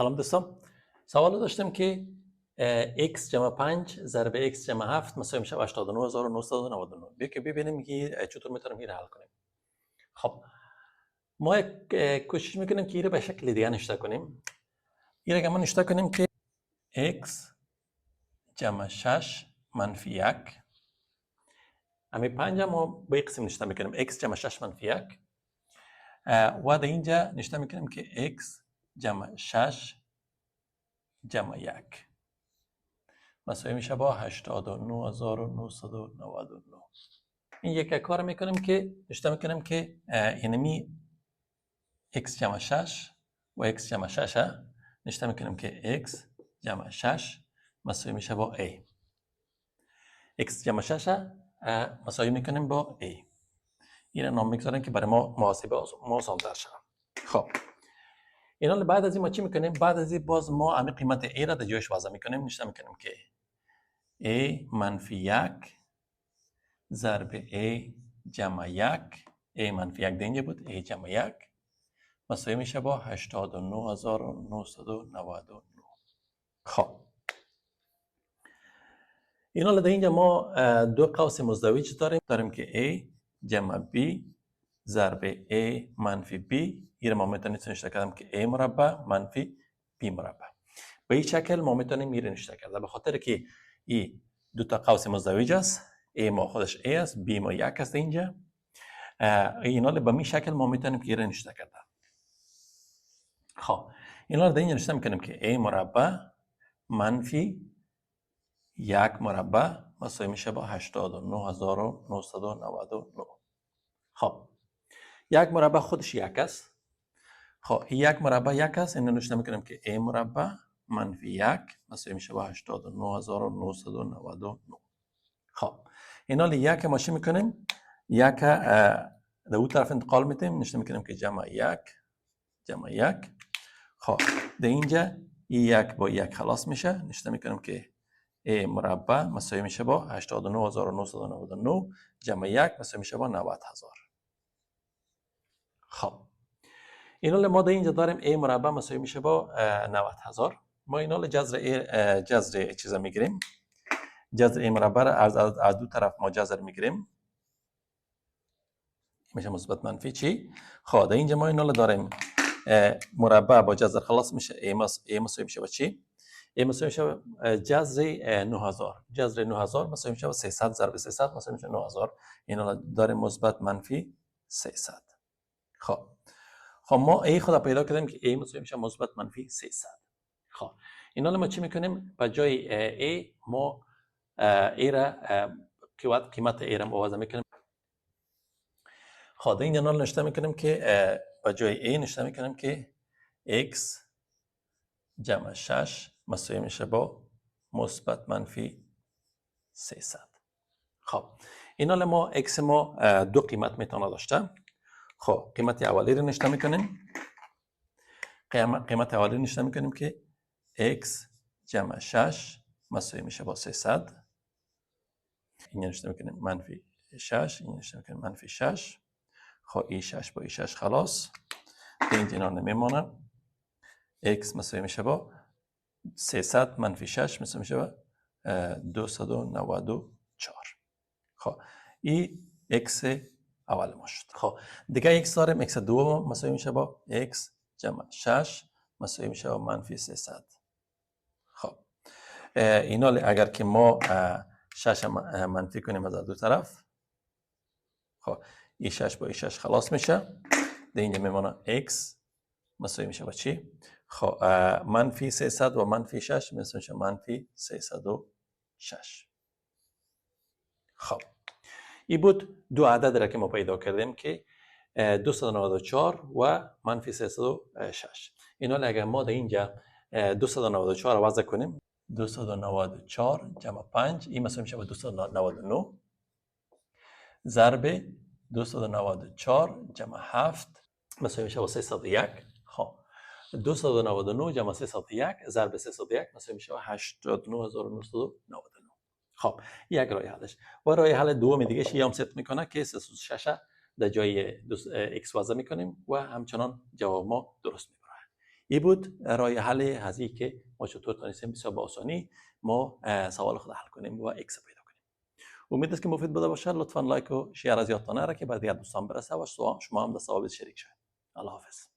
سلام دوستان. سوال داشتم که x جمع 5 ضرب x جمع 7 مساوی میشه 89999. بیا که ببینیم که چطور میتونیم این حل کنیم. خب ما کوشش میکنیم که این رو به شکل دیگه نشته کنیم. این رو نشته کنیم که x جمع 6 منفی 1. همین 5 ما به یک قسم نشته میکنیم x جمع 6 منفی 1 و در اینجا نشته میکنیم که x جمع 6 جمع 1 مساوی میشه با 89999. این یک کار میکنیم که نشته میکنیم که اینمی x جمع 6 و x جمع 6 نشته میکنیم که x جمع 6 مساوی میشه با a. x جمع 6 مساوی میکنیم با a. این نام میگذاریم که برای ما محاسبه آسان‌تر شود. خب اینا بعد از این ما چی میکنیم؟ بعد از این باز ما همین قیمت a را در جایش وضع میکنیم. نشته میکنیم که a منفی 1 ضرب a جمع 1 a منفی 1 دینجا بود a جمع 1 مساوی میشه با 89999. خب اینا در اینجا ما دو قوس مزدوج داریم که a جمع b ضرب a منفی b. این ما میتونیم نشته کردم که a مربع منفی b مربع. به این شکل ما میتونیم این نشته کرده، به خاطر که این دو تا قوس مزدوج است. a ما خودش a است، b ما 1 است اینجا. اینا به این شکل ما میتونیم که این نشته کرده. خب اینا رو در اینجا نشته میکنیم که a مربع منفی 1 مربع مساوی میشه با 89999. خب یک مربع خودش 1 است. خب یک مربع 1 است، اینو نشته میکنیم که a مربع منفی 1 مساوی میشه با 89999. خب اینا یک ماشین میکنیم، یک در اون طرف انتقال میدیم، نشته میکنیم که جمع 1 جمع 1. خب در اینجا یک با یک خلاص میشه، نشته میکنیم که a مربع مساوی میشه با 89999 جمع 1 مساوی میشه با 90000. خب اینا ما در اینجا داریم a مربع مساوی میشه با 90000. ما اینا جذر چیزا میگیریم، جذر a مربع را از دو طرف ما جذر میگیریم، میشه مثبت منفی چی. خب در اینجا ما اینا داریم مربع با جذر خلاص میشه a مساوی میشه با چی؟ a مساوی میشه با جذر 9000. جذر 9000 مساوی میشه با 300 ضرب 300 مساوی میشه 9000. اینا داریم مثبت منفی 300. خب ما a خود پیدا کردیم که a مساوی میشه مثبت منفی 300. خب اینا ما چی میکنیم؟ به جای a ما a را قیمت a را موازنه میکنیم. خب این اینا نشته میکنیم که به جای a نشته میکنیم که x جمع 6 مساوی میشه با مثبت منفی 300. خب اینا ما x ما دو قیمت میتونه داشته. خب قیمت اولی رو نشته میکنیم. قیمت اولی نشته میکنیم که x جمع 6 مساوی میشه با 300. این نشته میکنیم منفی 6، این نشته میکنیم منفی 6. خب ای 6 با ای 6 خلاص، اینجا اینا نمیمونه. x مساوی میشه با 300 منفی 6 مساوی میشه با 294. خب این x اول ما شد. خب دیگه x داریم، x دوم مساوی میشه با x جمع 6 مساوی میشه با منفی 300. خب اینا اگر که ما 6 منفی کنیم از دو طرف، خب ای 6 با ای 6 خلاص میشه. در اینجا میمونه x مساوی میشه با چی؟ خب منفی 300 و منفی 6 میشه منفی 306. خب این بود دو عدد را که ما پیدا کردیم که 294 و منفی 306. اینا اگر ما در اینجا 294 را وضع کنیم، 294 جمع 5 این مساوی میشه با 299 ضرب 294 جمع 7 مساوی میشه با 301. خب 299 جمع 301 ضرب 301 مساوی میشه با 89999. خب یک راه حلش. و راه حل دوم دیگه شی هم ست میکنه که 306 در جای x وضع میکنیم و همچنان جواب ما درست میبره. این بود راه حل هزی که ما چطور تونستیم بسیار با آسانی ما سوال خود حل کنیم و اکس پیدا کنیم. امید است که مفید بوده باشه. لطفا لایک و شیر از یادتان نره که بر دیگر دوستان برسه و شما هم در ثواب شریک شوید. الله حافظ.